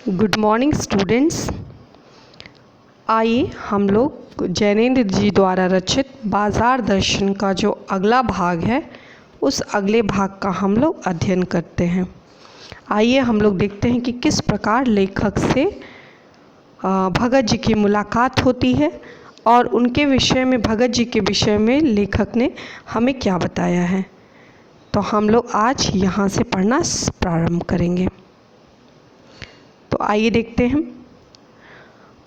Good morning students. आइए हम लोग जैनेन्द्र जी द्वारा रचित बाजार दर्शन का जो अगला भाग है उस अगले भाग का हम लोग अध्ययन करते हैं। आइए हम लोग देखते हैं कि किस प्रकार लेखक से भगत जी की मुलाकात होती है और उनके विषय में, भगत जी के विषय में लेखक ने हमें क्या बताया है। तो हम लोग आज यहाँ से पढ़ना प्रारंभ करेंगे। तो आइए देखते हैं।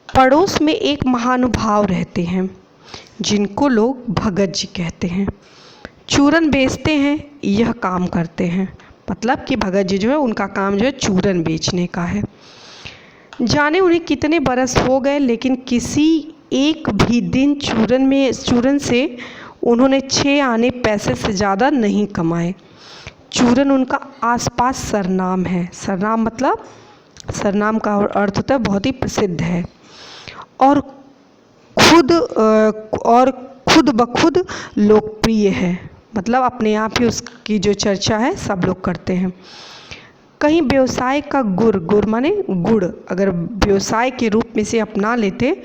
पड़ोस में एक महानुभाव रहते हैं जिनको लोग भगत जी कहते हैं। चूरन बेचते हैं, यह काम करते हैं। मतलब कि भगत जी जो है उनका काम जो है चूरन बेचने का है। जाने उन्हें कितने बरस हो गए, लेकिन किसी एक भी दिन चूरन से उन्होंने 6 आने पैसे से ज़्यादा नहीं कमाए। चूरन उनका आसपास सरनाम है। सरनाम मतलब, सरनाम का अर्थ होता है बहुत ही प्रसिद्ध है और खुद ब खुद लोकप्रिय है। मतलब अपने आप ही उसकी जो चर्चा है सब लोग करते हैं। कहीं व्यवसाय का गुर माने गुड़, अगर व्यवसाय के रूप में से अपना लेते,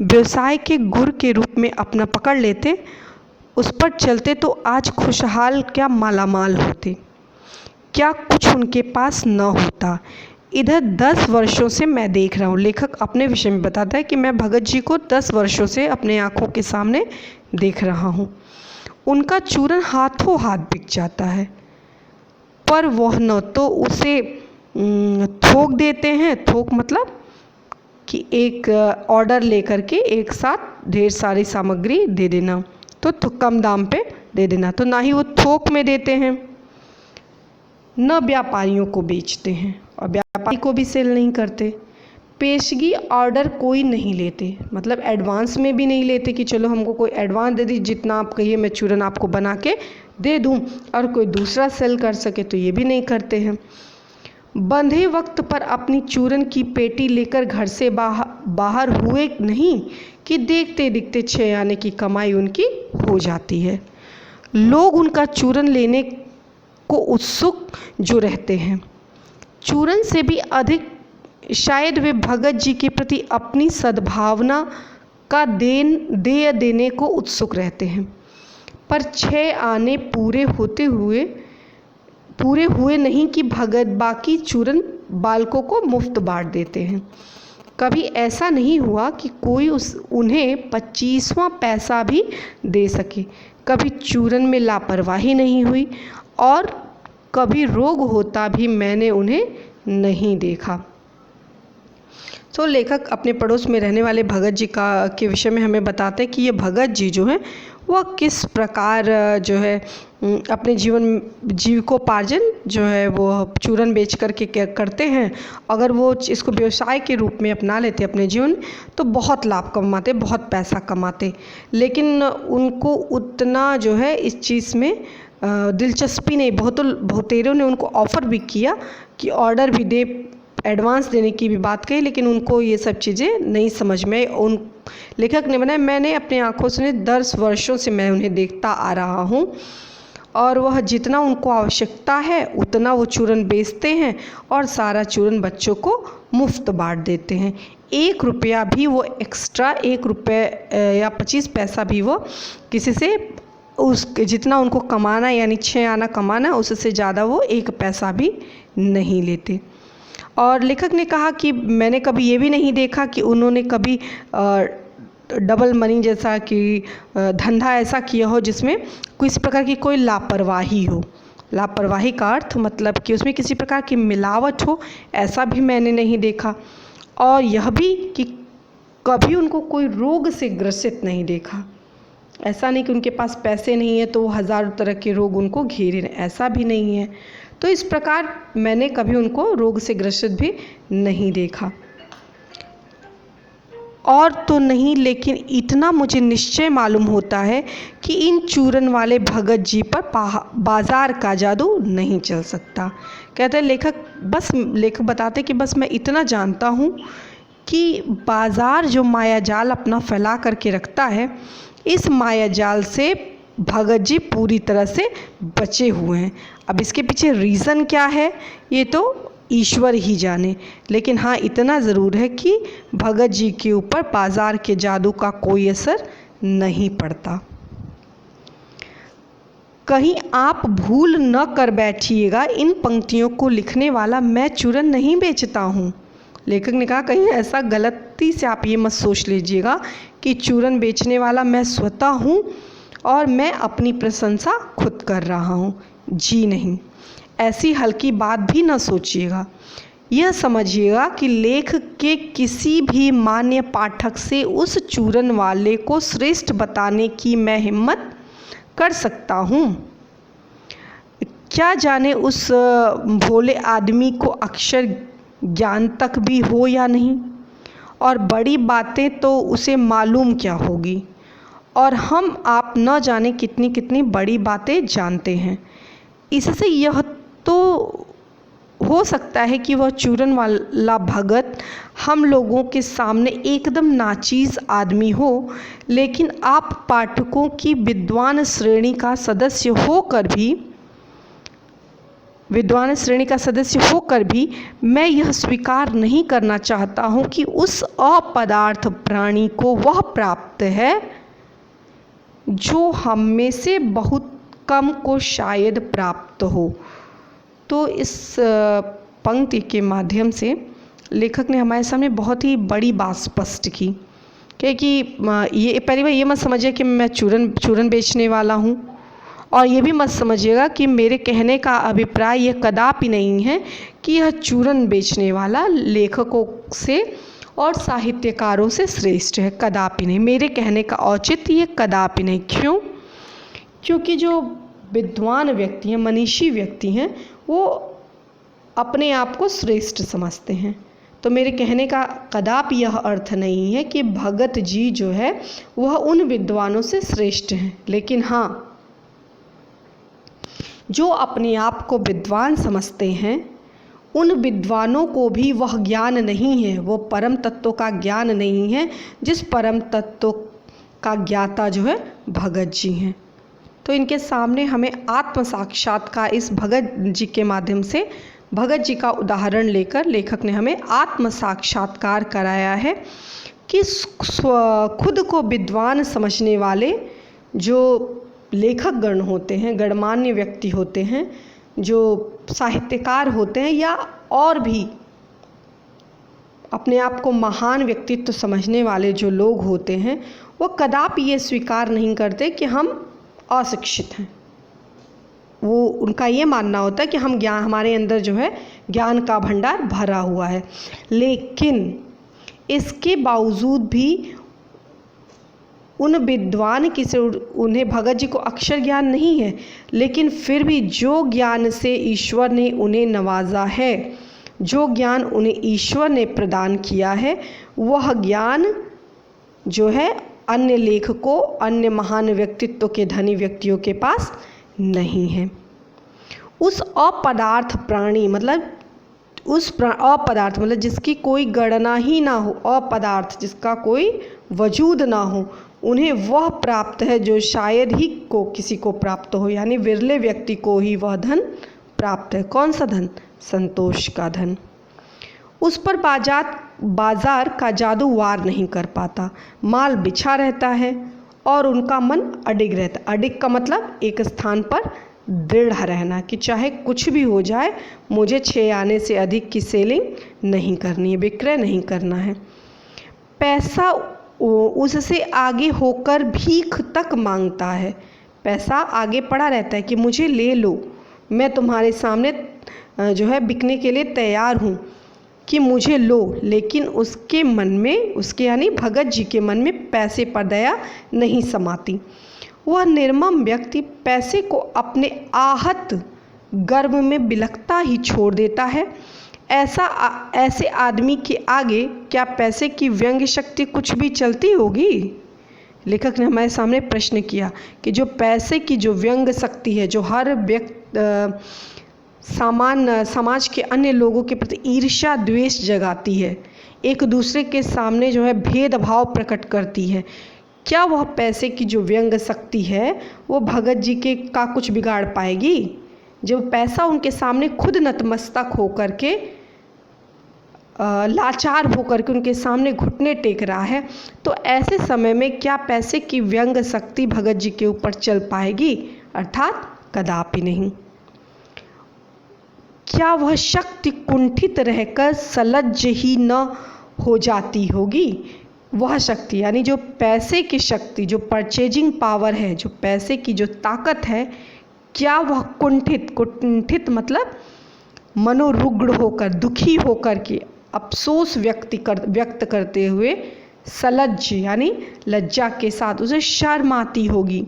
व्यवसाय के गुर के रूप में अपना पकड़ लेते, उस पर चलते तो आज खुशहाल क्या मालामाल होते। क्या कुछ उनके पास न होता। इधर 10 वर्षों से मैं देख रहा हूँ। लेखक अपने विषय में बताता है कि मैं भगत जी को 10 वर्षों से अपने आँखों के सामने देख रहा हूँ। उनका चूरन हाथों हाथ बिक जाता है, पर वह न तो उसे थोक देते हैं। थोक मतलब कि एक ऑर्डर लेकर के एक साथ ढेर सारी सामग्री दे देना, तो कम दाम पे दे देना, तो ना ही वो थोक में देते हैं, न व्यापारियों को बेचते हैं और व्यापारी को भी सेल नहीं करते। पेशगी ऑर्डर कोई नहीं लेते, मतलब एडवांस में भी नहीं लेते कि चलो हमको कोई एडवांस दे दी, जितना आप कहिए मैं चूरन आपको बना के दे दूं और कोई दूसरा सेल कर सके, तो ये भी नहीं करते हैं। बंधे वक्त पर अपनी चूरन की पेटी लेकर घर से बाहर हुए नहीं कि देखते दिखते 6 आने की कमाई उनकी हो जाती है। लोग उनका चूरन लेने को उत्सुक जो रहते हैं। चूरन से भी अधिक शायद वे भगत जी के प्रति अपनी सद्भावना का देय देने को उत्सुक रहते हैं। पर 6 आने पूरे हुए नहीं कि भगत बाकी चूरन बालकों को मुफ्त बांट देते हैं। कभी ऐसा नहीं हुआ कि कोई उन्हें 25वां पैसा भी दे सके। कभी चूरन में लापरवाही नहीं हुई और कभी रोग होता भी मैंने उन्हें नहीं देखा। तो लेखक अपने पड़ोस में रहने वाले भगत जी के विषय में हमें बताते हैं कि ये भगत जी जो हैं वह किस प्रकार जो है अपने जीविकोपार्जन जो है वो चूरन बेच करके क्या करते हैं। अगर वो इसको व्यवसाय के रूप में अपना लेते अपने जीवन, तो बहुत लाभ कमाते, बहुत पैसा कमाते। लेकिन उनको उतना जो है इस चीज़ में दिलचस्पी नहीं। बहुतेरों ने उनको ऑफ़र भी किया कि ऑर्डर भी दे, एडवांस देने की भी बात कही, लेकिन उनको ये सब चीज़ें नहीं समझ में। उन लेखक ने बनाया, मैंने अपने आँखों से 10 वर्षों से मैं उन्हें देखता आ रहा हूँ और वह जितना उनको आवश्यकता है उतना वो चूरन बेचते हैं और सारा चूरन बच्चों को मुफ्त बांट देते हैं। 1 रुपया भी वो एक्स्ट्रा, 1 रुपये या 25 पैसा भी वो किसी से जितना उनको कमाना यानी 6 आना कमाना, उससे ज़्यादा वो 1 पैसा भी नहीं लेते। और लेखक ने कहा कि मैंने कभी ये भी नहीं देखा कि उन्होंने कभी डबल मनी जैसा कि धंधा ऐसा किया हो जिसमें किसी प्रकार की कोई लापरवाही हो। लापरवाही का अर्थ मतलब कि उसमें किसी प्रकार की मिलावट हो, ऐसा भी मैंने नहीं देखा। और यह भी कि कभी उनको कोई रोग से ग्रसित नहीं देखा। ऐसा नहीं कि उनके पास पैसे नहीं है तो हज़ारों तरह के रोग उनको घेरे, ऐसा भी नहीं है। तो इस प्रकार मैंने कभी उनको रोग से ग्रसित भी नहीं देखा। और तो नहीं, लेकिन इतना मुझे निश्चय मालूम होता है कि इन चूरन वाले भगत जी पर बाजार का जादू नहीं चल सकता। कहते हैं लेखक बताते कि बस मैं इतना जानता हूँ कि बाजार जो माया जाल अपना फैला करके रखता है, इस माया जाल से भगत जी पूरी तरह से बचे हुए हैं। अब इसके पीछे रीज़न क्या है ये तो ईश्वर ही जाने। लेकिन हाँ, इतना ज़रूर है कि भगत जी के ऊपर बाजार के जादू का कोई असर नहीं पड़ता। कहीं आप भूल न कर बैठिएगा, इन पंक्तियों को लिखने वाला मैं चूरन नहीं बेचता हूँ। लेखक ने कहा कहीं ऐसा गलती से आप ये मत सोच लीजिएगा कि चूरन बेचने वाला मैं स्वतः हूँ और मैं अपनी प्रशंसा खुद कर रहा हूँ। जी नहीं, ऐसी हल्की बात भी न सोचिएगा। यह समझिएगा कि लेख के किसी भी मान्य पाठक से उस चूरन वाले को श्रेष्ठ बताने की मैं हिम्मत कर सकता हूँ। क्या जाने उस भोले आदमी को अक्षर ज्ञान तक भी हो या नहीं, और बड़ी बातें तो उसे मालूम क्या होगी, और हम आप न जाने कितनी कितनी बड़ी बातें जानते हैं। इससे यह तो हो सकता है कि वह चूरन वाला भगत हम लोगों के सामने एकदम नाचीज़ आदमी हो, लेकिन आप पाठकों की विद्वान श्रेणी का सदस्य होकर भी मैं यह स्वीकार नहीं करना चाहता हूँ कि उस अपदार्थ प्राणी को वह प्राप्त है जो हम में से बहुत कम को शायद प्राप्त हो। तो इस पंक्ति के माध्यम से लेखक ने हमारे सामने बहुत ही बड़ी बात स्पष्ट की कि ये पहली बार ये मत समझिए कि मैं चूरन बेचने वाला हूँ, और ये भी मत समझिएगा कि मेरे कहने का अभिप्राय ये कदापि नहीं है कि यह चूरन बेचने वाला लेखकों से और साहित्यकारों से श्रेष्ठ है। कदापि नहीं, मेरे कहने का औचित्य ये कदापि नहीं। क्यों? क्योंकि जो विद्वान व्यक्ति हैं, मनीषी व्यक्ति हैं, वो अपने आप को श्रेष्ठ समझते हैं। तो मेरे कहने का कदापि यह अर्थ नहीं है कि भगत जी जो है वह उन विद्वानों से श्रेष्ठ हैं। लेकिन हाँ, जो अपने आप को विद्वान समझते हैं उन विद्वानों को भी वह ज्ञान नहीं है, वो परम तत्व का ज्ञान नहीं है जिस परम तत्व का ज्ञाता जो है भगत जी हैं। तो इनके सामने हमें आत्म साक्षात्कार, इस भगत जी के माध्यम से भगत जी का उदाहरण लेकर लेखक ने हमें आत्म साक्षात्कार कराया है कि खुद को विद्वान समझने वाले जो लेखक गण होते हैं, गणमान्य व्यक्ति होते हैं, जो साहित्यकार होते हैं, या और भी अपने आप को महान व्यक्तित्व समझने वाले जो लोग होते हैं, वो कदापि ये स्वीकार नहीं करते कि हम अशिक्षित हैं। वो उनका ये मानना होता है कि हमारे अंदर जो है ज्ञान का भंडार भरा हुआ है। लेकिन इसके बावजूद भी उन विद्वान की से उन्हें भगत जी को अक्षर ज्ञान नहीं है, लेकिन फिर भी जो ज्ञान से ईश्वर ने उन्हें नवाजा है, जो ज्ञान उन्हें ईश्वर ने प्रदान किया है, वह ज्ञान जो है अन्य लेखकों, अन्य महान व्यक्तित्व के धनी व्यक्तियों के पास नहीं है। उस अपदार्थ प्राणी मतलब अपदार्थ मतलब जिसकी कोई गणना ही ना हो, अपदार्थ जिसका कोई वजूद ना हो, उन्हें वह प्राप्त है जो शायद ही को किसी को प्राप्त हो, यानी विरले व्यक्ति को ही वह धन प्राप्त है। कौन सा धन? संतोष का धन। उस पर बाजार का जादू वार नहीं कर पाता। माल बिछा रहता है और उनका मन अडिग रहता है। अडिग का मतलब एक स्थान पर दृढ़ रहना कि चाहे कुछ भी हो जाए, मुझे 6 आने से अधिक की सेलिंग नहीं करनी है, विक्रय नहीं करना है। पैसा उससे आगे होकर भीख तक मांगता है। पैसा आगे पड़ा रहता है कि मुझे ले लो, मैं तुम्हारे सामने जो है बिकने के लिए तैयार हूँ कि मुझे लो। लेकिन उसके मन में, उसके यानी भगत जी के मन में पैसे पर दया नहीं समाती। वह निर्मम व्यक्ति पैसे को अपने आहत गर्भ में बिलखता ही छोड़ देता है। ऐसे आदमी के आगे क्या पैसे की व्यंग्य शक्ति कुछ भी चलती होगी? लेखक ने हमारे सामने प्रश्न किया कि जो पैसे की जो व्यंग्य शक्ति है, जो हर समाज के अन्य लोगों के प्रति ईर्ष्या द्वेष जगाती है, एक दूसरे के सामने जो है भेदभाव प्रकट करती है, क्या वह पैसे की जो व्यंग्य शक्ति है वो भगत जी का कुछ बिगाड़ पाएगी? जब पैसा उनके सामने खुद नतमस्तक होकर के लाचार होकर के उनके सामने घुटने टेक रहा है, तो ऐसे समय में क्या पैसे की व्यंग शक्ति भगत जी के ऊपर चल पाएगी? अर्थात कदापि नहीं। क्या वह शक्ति कुंठित रहकर सलज्ज ही न हो जाती होगी? वह शक्ति यानी जो पैसे की शक्ति, जो परचेजिंग पावर है, जो पैसे की जो ताकत है, क्या वह कुंठित मतलब मनोरुग्ण होकर, दुखी होकर के अफसोस व्यक्त करते हुए सलज्ज यानी लज्जा के साथ उसे शर्म आती होगी,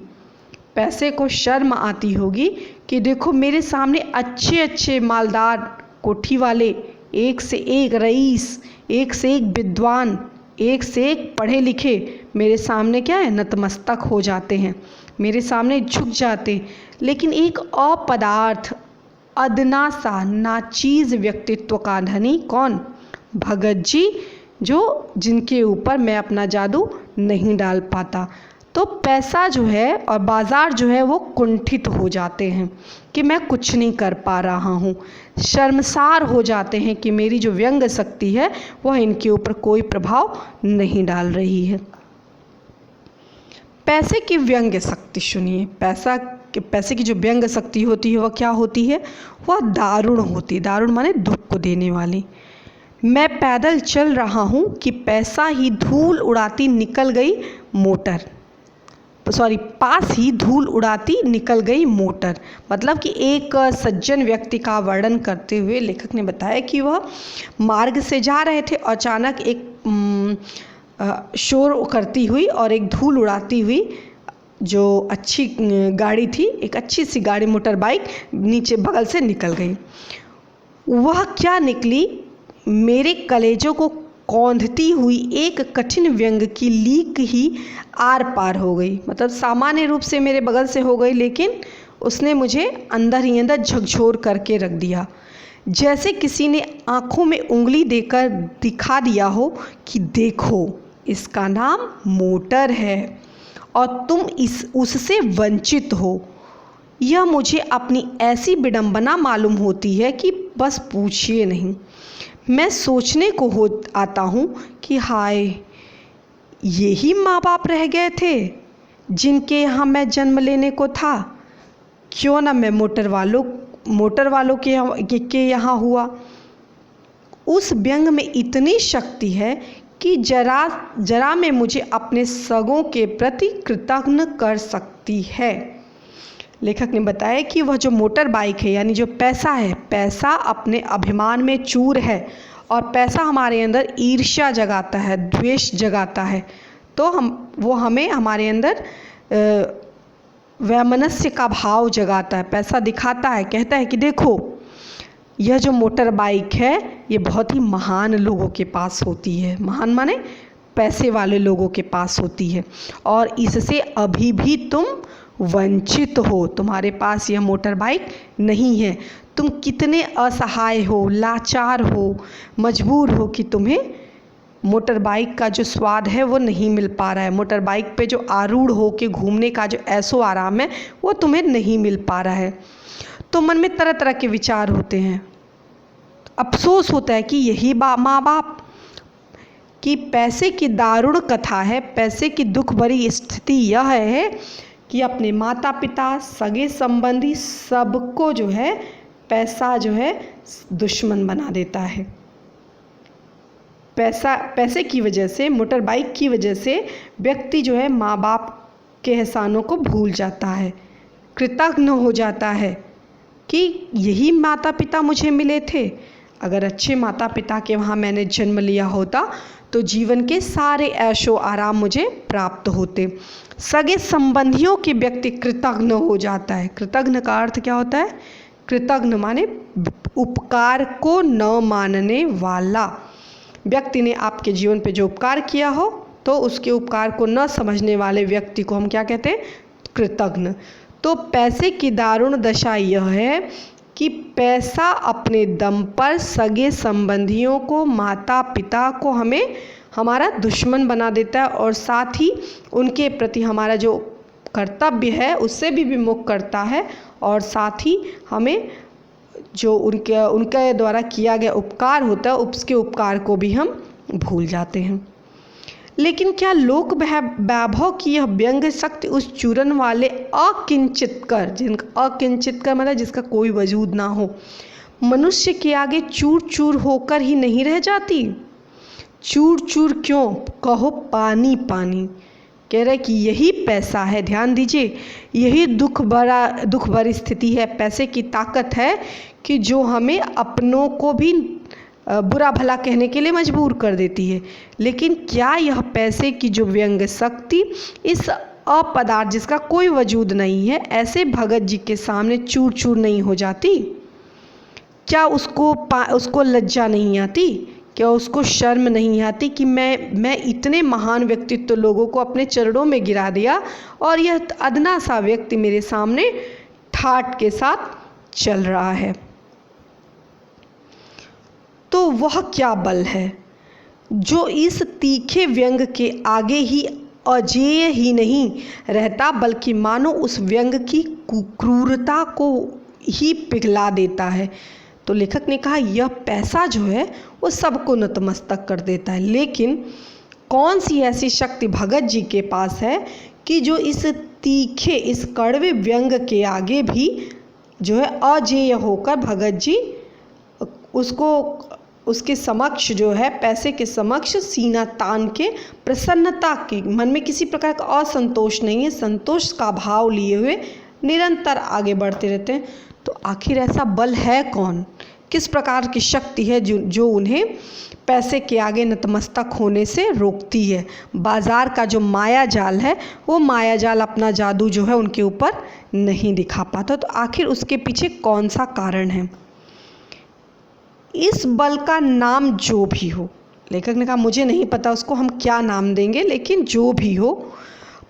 पैसे को शर्म आती होगी कि देखो मेरे सामने अच्छे अच्छे मालदार कोठी वाले, एक से एक रईस, एक से एक विद्वान, एक से एक पढ़े लिखे मेरे सामने क्या है, नतमस्तक हो जाते हैं, मेरे सामने झुक जाते, लेकिन एक अपदार्थ अदना सा नाचीज व्यक्तित्व का धनी कौन? भगत जी, जो जिनके ऊपर मैं अपना जादू नहीं डाल पाता। तो पैसा जो है और बाज़ार जो है वो कुंठित हो जाते हैं कि मैं कुछ नहीं कर पा रहा हूँ, शर्मसार हो जाते हैं कि मेरी जो व्यंग शक्ति है वह इनके ऊपर कोई प्रभाव नहीं डाल रही है। पैसे की व्यंग्य शक्ति सुनिए। पैसे की जो व्यंग्य शक्ति होती है वह क्या होती है? वह दारुण होती है। दारुण माने दुख को देने वाली। मैं पैदल चल रहा हूँ कि पैसा ही धूल उड़ाती निकल गई मोटर, पास ही धूल उड़ाती निकल गई मोटर। मतलब कि एक सज्जन व्यक्ति का वर्णन करते हुए लेखक ने बताया कि वह मार्ग से जा रहे थे और अचानक एक शोर करती हुई और एक धूल उड़ाती हुई जो अच्छी गाड़ी थी, एक अच्छी सी गाड़ी मोटर बाइक नीचे बगल से निकल गई। वह क्या निकली, मेरे कलेजों को कौंधती हुई एक कठिन व्यंग की लीक ही आर पार हो गई। मतलब सामान्य रूप से मेरे बगल से हो गई, लेकिन उसने मुझे अंदर ही अंदर झकझोर करके रख दिया, जैसे किसी ने आँखों में उंगली देकर दिखा दिया हो कि देखो इसका नाम मोटर है और तुम उससे वंचित हो। यह मुझे अपनी ऐसी विडंबना मालूम होती है कि बस पूछिए नहीं। मैं सोचने को आता हूँ कि हाय, यही माँ बाप रह गए थे जिनके यहाँ मैं जन्म लेने को था। क्यों ना मैं मोटर वालों के यहाँ हुआ। उस व्यंग में इतनी शक्ति है कि जरा में मुझे अपने सगों के प्रति कृतज्ञ कर सकती है। लेखक ने बताया कि वह जो मोटर बाइक है यानी जो पैसा है, पैसा अपने अभिमान में चूर है और पैसा हमारे अंदर ईर्ष्या जगाता है, द्वेष जगाता है। तो वो हमें हमारे अंदर वैमनस्य का भाव जगाता है। पैसा दिखाता है, कहता है कि देखो यह जो मोटर बाइक है ये बहुत ही महान लोगों के पास होती है। महान माने पैसे वाले लोगों के पास होती है और इससे अभी भी तुम वंचित हो। तुम्हारे पास यह मोटर बाइक नहीं है। तुम कितने असहाय हो, लाचार हो, मजबूर हो कि तुम्हें मोटर बाइक का जो स्वाद है वो नहीं मिल पा रहा है। मोटर बाइक पे जो आरूढ़ हो के घूमने का जो ऐशो आराम है वो तुम्हें नहीं मिल पा रहा है। तो मन में तरह तरह के विचार होते हैं। अफसोस होता है कि यही माँ बाप की पैसे की दारुण कथा है। पैसे की दुख भरी स्थिति यह है कि अपने माता पिता, सगे संबंधी सबको जो है पैसा जो है दुश्मन बना देता है। पैसे की वजह से, मोटर बाइक की वजह से व्यक्ति जो है माँ बाप के एहसानों को भूल जाता है, कृतज्ञ हो जाता है कि यही माता पिता मुझे मिले थे। अगर अच्छे माता पिता के वहाँ मैंने जन्म लिया होता तो जीवन के सारे ऐशो आराम मुझे प्राप्त होते। सगे संबंधियों के व्यक्ति कृतज्ञ हो जाता है। कृतज्ञ का अर्थ क्या होता है? कृतज्ञ माने उपकार को न मानने वाला। व्यक्ति ने आपके जीवन पे जो उपकार किया हो तो उसके उपकार को न समझने वाले व्यक्ति को हम क्या कहते हैं? कृतज्ञ। तो पैसे की दारुण दशा यह है कि पैसा अपने दम पर सगे संबंधियों को, माता पिता को हमें हमारा दुश्मन बना देता है और साथ ही उनके प्रति हमारा जो कर्तव्य है उससे भी विमुख करता है और साथ ही हमें जो उनके द्वारा किया गया उपकार होता है, उसके उपकार को भी हम भूल जाते हैं। लेकिन क्या लोक वैभव की यह व्यंग शक्ति उस चूरन वाले अकिंचित कर, जिनका अकिंचित कर मतलब जिसका कोई वजूद ना हो, मनुष्य के आगे चूर चूर होकर ही नहीं रह जाती? चूर चूर क्यों? कहो पानी पानी। कह रहे कि यही पैसा है, ध्यान दीजिए, यही दुख भरी स्थिति है, पैसे की ताकत है कि जो हमें अपनों को भी बुरा भला कहने के लिए मजबूर कर देती है। लेकिन क्या यह पैसे की जो व्यंग शक्ति इस अपदार्थ जिसका कोई वजूद नहीं है, ऐसे भगत जी के सामने चूर चूर नहीं हो जाती? क्या उसको लज्जा नहीं आती? क्या उसको शर्म नहीं आती कि मैं इतने महान व्यक्तित्व लोगों को अपने चरणों में गिरा दिया और यह अदना सा व्यक्ति मेरे सामने ठाठ के साथ चल रहा है? तो वह क्या बल है जो इस तीखे व्यंग के आगे ही अजेय ही नहीं रहता, बल्कि मानो उस व्यंग की क्रूरता को ही पिघला देता है? तो लेखक ने कहा यह पैसा जो है वो सबको नतमस्तक कर देता है, लेकिन कौन सी ऐसी शक्ति भगत जी के पास है कि जो इस तीखे, इस कड़वे व्यंग के आगे भी जो है अजेय होकर भगत जी उसके समक्ष जो है, पैसे के समक्ष सीना तान के प्रसन्नता के मन में किसी प्रकार का असंतोष नहीं है, संतोष का भाव लिए हुए निरंतर आगे बढ़ते रहते हैं? तो आखिर ऐसा बल है कौन? किस प्रकार की शक्ति है जो उन्हें पैसे के आगे नतमस्तक होने से रोकती है? बाजार का जो माया जाल है, वो माया जाल अपना जादू जो है उनके ऊपर नहीं दिखा पाता। तो आखिर उसके पीछे कौन सा कारण है? इस बल का नाम जो भी हो, लेखक ने कहा मुझे नहीं पता उसको हम क्या नाम देंगे, लेकिन जो भी हो,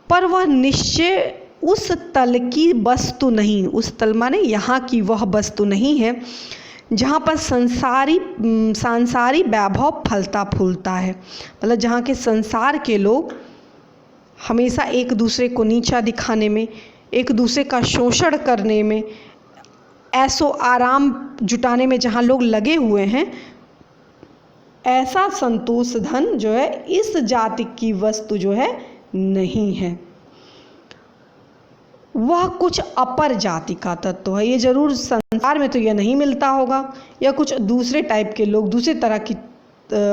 पर वह निश्चय उस तल की वस्तु नहीं, उस तल माने यहाँ की वह वस्तु नहीं है जहाँ पर सांसारी वैभव फलता फूलता है। मतलब जहाँ के संसार के लोग हमेशा एक दूसरे को नीचा दिखाने में, एक दूसरे का शोषण करने में, ऐसो आराम जुटाने में जहाँ लोग लगे हुए हैं, ऐसा संतोष धन जो है इस जाति की वस्तु जो है नहीं है। वह कुछ अपर जाति का तत्व है। ये जरूर संसार में तो यह नहीं मिलता होगा, या कुछ दूसरे टाइप के लोग, दूसरे तरह की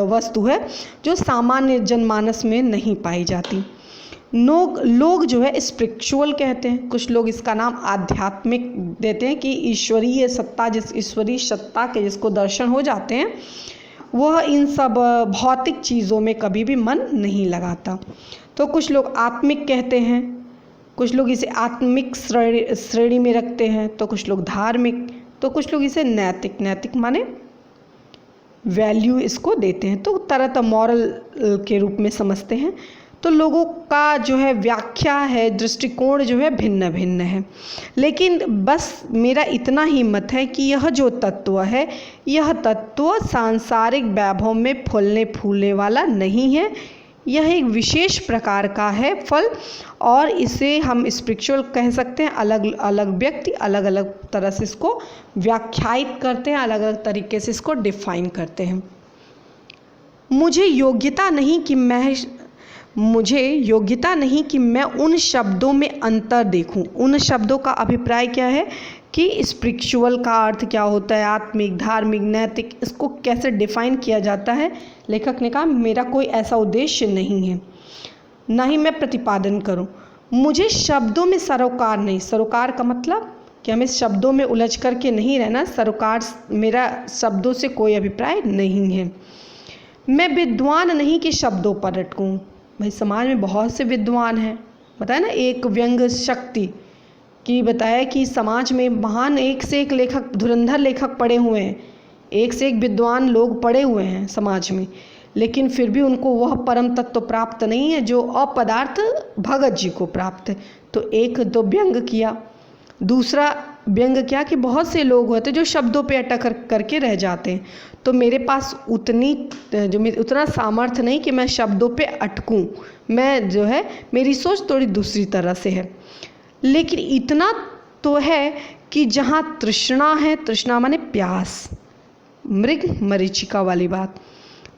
वस्तु है जो सामान्य जनमानस में नहीं पाई जाती। लोग जो है स्पिरिचुअल कहते हैं, कुछ लोग इसका नाम आध्यात्मिक देते हैं कि ईश्वरीय सत्ता, ईश्वरीय सत्ता के जिसको दर्शन हो जाते हैं, वह इन सब भौतिक चीज़ों में कभी भी मन नहीं लगाता। तो कुछ लोग आत्मिक कहते हैं, कुछ लोग इसे आत्मिक श्रेणी में रखते हैं, तो कुछ लोग धार्मिक, तो कुछ लोग इसे नैतिक माने वैल्यू इसको देते हैं, तो तरह मॉरल के रूप में समझते हैं। तो लोगों का जो है व्याख्या है, दृष्टिकोण जो है भिन्न भिन्न है। लेकिन बस मेरा इतना ही मत है कि यह जो तत्व है, यह तत्व सांसारिक वैभव में फूलने फूलने वाला नहीं है। यह एक विशेष प्रकार का है फल, और इसे हम स्पिरिचुअल कह सकते हैं। अलग अलग व्यक्ति अलग अलग तरह से इसको व्याख्यायित करते हैं, अलग अलग तरीके से इसको डिफाइन करते हैं। मुझे योग्यता नहीं कि मैं उन शब्दों में अंतर देखूं। उन शब्दों का अभिप्राय क्या है कि स्पिरिचुअल का अर्थ क्या होता है, आत्मिक, धार्मिक, नैतिक, इसको कैसे डिफाइन किया जाता है। लेखक ने कहा मेरा कोई ऐसा उद्देश्य नहीं है, ना ही मैं प्रतिपादन करूं। मुझे शब्दों में सरोकार नहीं। सरोकार का मतलब कि हमें शब्दों में उलझ करके नहीं रहना। सरोकार, मेरा शब्दों से कोई अभिप्राय नहीं है। मैं विद्वान नहीं कि शब्दों पर अटकूं। भाई समाज में बहुत से विद्वान हैं, बताया ना, एक व्यंग शक्ति की बताया कि समाज में महान एक से एक लेखक, धुरंधर लेखक पड़े हुए हैं, एक से एक विद्वान लोग पड़े हुए हैं समाज में, लेकिन फिर भी उनको वह परम तत्व प्राप्त नहीं है जो अपदार्थ भगत जी को प्राप्त है। तो एक तो व्यंग किया, दूसरा व्यंग क्या कि बहुत से लोग होते हैं जो शब्दों पे अटक करके रह जाते हैं। तो मेरे पास उतना सामर्थ्य नहीं कि मैं शब्दों पे अटकूं। मैं जो है, मेरी सोच थोड़ी दूसरी तरह से है। लेकिन इतना तो है कि जहाँ तृष्णा है, तृष्णा माने प्यास, मृग मरीचिका वाली बात,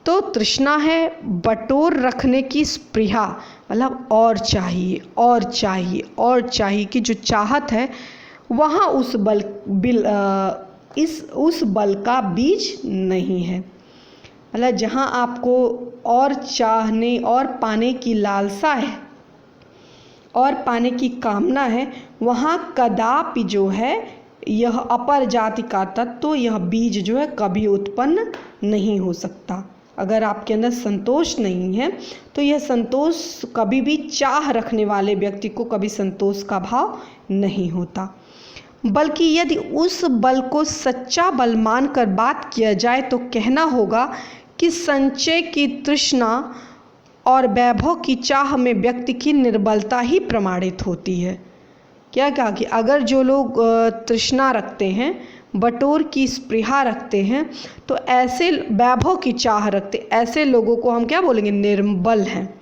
तो तृष्णा है बटोर रखने की स्पृहा, मतलब और चाहिए और चाहिए और चाहिए की जो चाहत है, वहाँ उस बल का बीज नहीं है। मतलब जहाँ आपको और चाहने और पाने की लालसा है और पाने की कामना है, वहाँ कदापि जो है यह अपर जाति का तत्व, यह बीज जो है कभी उत्पन्न नहीं हो सकता। अगर आपके अंदर संतोष नहीं है तो यह संतोष कभी भी, चाह रखने वाले व्यक्ति को कभी संतोष का भाव नहीं होता। बल्कि यदि उस बल को सच्चा बल मानकर बात किया जाए तो कहना होगा कि संचय की तृष्णा और वैभव की चाह में व्यक्ति की निर्बलता ही प्रमाणित होती है। क्या कहा कि अगर जो लोग तृष्णा रखते हैं, बटोर की स्पृहा रखते हैं, तो ऐसे वैभव की चाह रखते, ऐसे लोगों को हम क्या बोलेंगे? निर्बल हैं,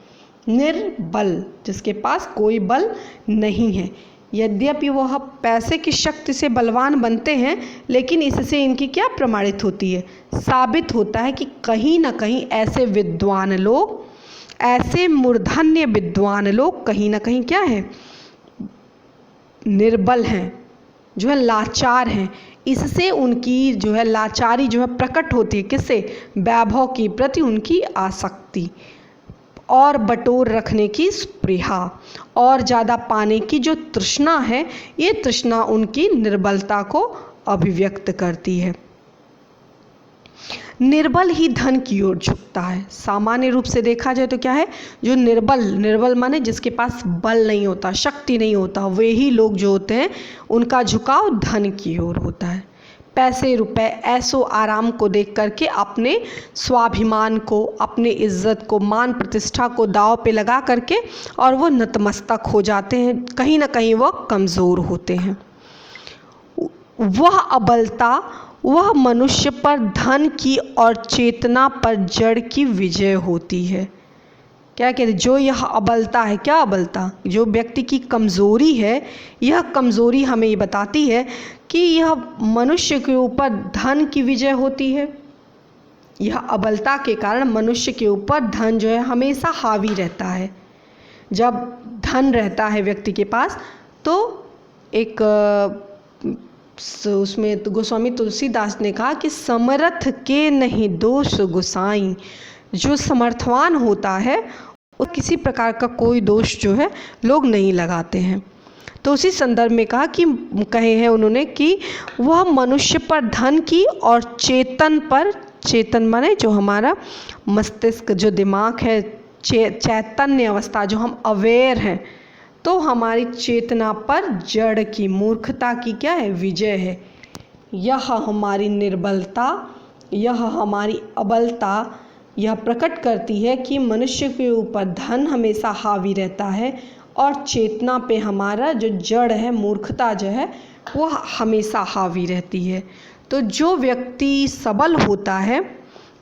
निर्बल, जिसके पास कोई बल नहीं है। यद्यपि वह पैसे की शक्ति से बलवान बनते हैं, लेकिन इससे इनकी क्या प्रमाणित होती है? साबित होता है कि कहीं ना कहीं ऐसे विद्वान लोग, ऐसे मूर्धन्य विद्वान लोग कहीं ना कहीं क्या है? निर्बल हैं, जो है लाचार हैं। इससे उनकी जो है लाचारी जो है प्रकट होती है, किससे? वैभव के प्रति उनकी आसक्ति और बटोर रखने की स्पृहा और ज़्यादा पाने की जो तृष्णा है, ये तृष्णा उनकी निर्बलता को अभिव्यक्त करती है। निर्बल ही धन की ओर झुकता है। सामान्य रूप से देखा जाए तो क्या है? जो निर्बल माने जिसके पास बल नहीं होता, शक्ति नहीं होता, वे ही लोग जो होते हैं उनका झुकाव धन की ओर होता है। पैसे रुपए ऐसो आराम को देख करके अपने स्वाभिमान को, अपने इज्जत को, मान प्रतिष्ठा को दांव पे लगा करके और वो नतमस्तक हो जाते हैं, कहीं ना कहीं वो कमज़ोर होते हैं। वह अबलता, वह मनुष्य पर धन की और चेतना पर जड़ की विजय होती है। क्या कहते हैं? जो यह अबलता है, क्या अबलता? जो व्यक्ति की कमज़ोरी है, यह कमज़ोरी हमें ये बताती है कि यह मनुष्य के ऊपर धन की विजय होती है। यह अबलता के कारण मनुष्य के ऊपर धन जो है हमेशा हावी रहता है। जब धन रहता है व्यक्ति के पास, तो एक उसमें तो गोस्वामी तुलसीदास ने कहा कि समर्थ के नहीं दोष गोसाई। जो समर्थवान होता है वो किसी प्रकार का कोई दोष जो है लोग नहीं लगाते हैं। तो उसी संदर्भ में कहे हैं उन्होंने कि वह मनुष्य पर धन की और चेतन पर, चेतन माने जो हमारा मस्तिष्क, जो दिमाग है, चैतन्य अवस्था, जो हम अवेयर हैं, तो हमारी चेतना पर जड़ की, मूर्खता की क्या है? विजय है। यह हमारी निर्बलता, यह हमारी अबलता यह प्रकट करती है कि मनुष्य के ऊपर धन हमेशा हावी रहता है और चेतना पे हमारा जो जड़ है, मूर्खता जो है, वह हमेशा हावी रहती है। तो जो व्यक्ति सबल होता है,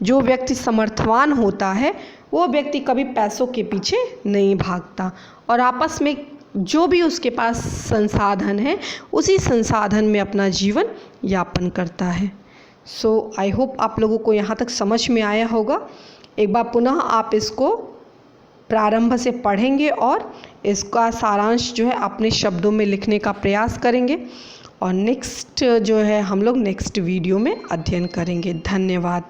जो व्यक्ति समर्थवान होता है, वो व्यक्ति कभी पैसों के पीछे नहीं भागता और आपस में जो भी उसके पास संसाधन है, उसी संसाधन में अपना जीवन यापन करता है। सो आई होप आप लोगों को यहाँ तक समझ में आया होगा। एक बार पुनः आप इसको प्रारंभ से पढ़ेंगे और इसका सारांश जो है अपने शब्दों में लिखने का प्रयास करेंगे और नेक्स्ट जो है हम लोग नेक्स्ट वीडियो में अध्ययन करेंगे। धन्यवाद।